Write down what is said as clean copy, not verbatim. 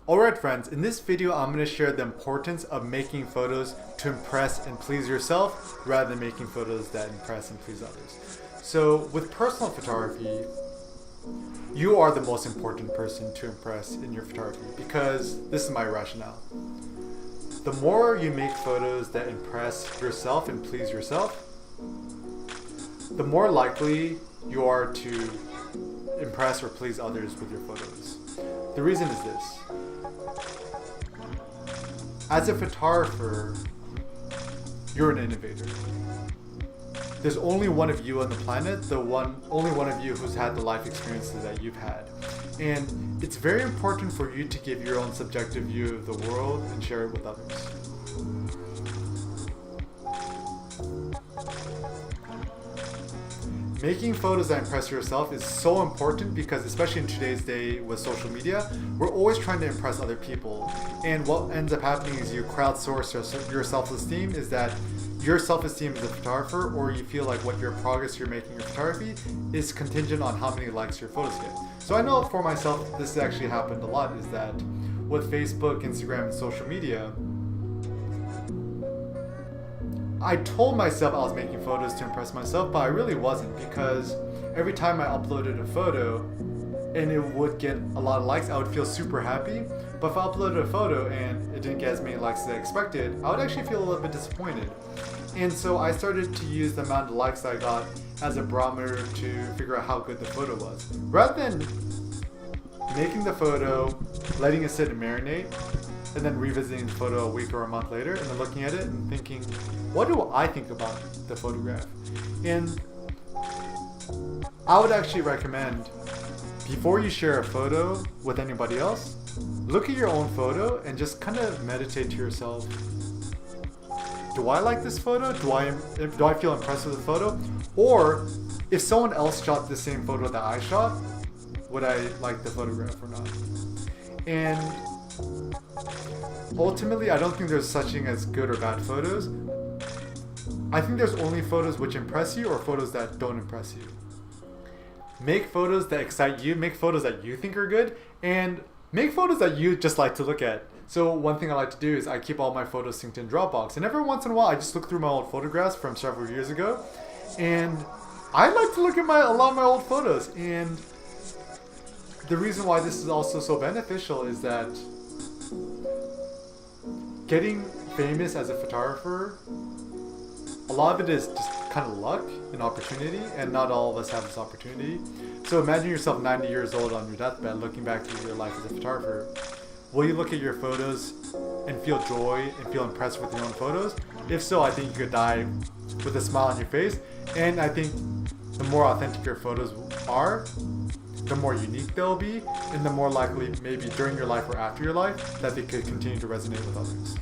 Alright friends, in this video I'm going to share the importance of making photos to impress and please yourself rather than making photos that impress and please others. So with personal photography, you are the most important person to impress in your photography because this is my rationale. The more you make photos that impress yourself and please yourself, the more likely you are to impress or please others with your photos. The reason is this. As a photographer, you're an innovator. There's only one of you on the planet, only one of you who's had the life experiences that you've had. And it's very important for you to give your own subjective view of the world and share it with others. Making photos that impress yourself is so important because especially in today's day with social media, we're always trying to impress other people. And what ends up happening is you crowdsource your self-esteem, is that your self-esteem as a photographer, or you feel like what your progress you're making in your photography is contingent on how many likes your photos get. So I know for myself, this actually happened a lot, is that with Facebook, Instagram, and social media, I told myself I was making photos to impress myself, but I really wasn't, because every time I uploaded a photo and it would get a lot of likes, I would feel super happy. But if I uploaded a photo and it didn't get as many likes as I expected, I would actually feel a little bit disappointed. And so I started to use the amount of likes I got as a barometer to figure out how good the photo was. Rather than making the photo, letting it sit and marinate, and then revisiting the photo a week or a month later, and then looking at it and thinking, what do I think about the photograph? And I would actually recommend, before you share a photo with anybody else, look at your own photo and just kind of meditate to yourself. Do I like this photo? Do I feel impressed with the photo? Or if someone else shot the same photo that I shot, would I like the photograph or not? And ultimately, I don't think there's such thing as good or bad photos. I think there's only photos which impress you or photos that don't impress you. Make photos that excite you, make photos that you think are good, and make photos that you just like to look at. So one thing I like to do is I keep all my photos synced in Dropbox, and every once in a while I just look through my old photographs from several years ago, and I like to look at a lot of my old photos. And the reason why this is also so beneficial is that getting famous as a photographer, a lot of it is just kind of luck and opportunity, and not all of us have this opportunity. So imagine yourself 90 years old on your deathbed looking back at your life as a photographer. Will you look at your photos and feel joy and feel impressed with your own photos? If so, I think you could die with a smile on your face. And I think the more authentic your photos are, the more unique they'll be, and the more likely maybe during your life or after your life that they could continue to resonate with others.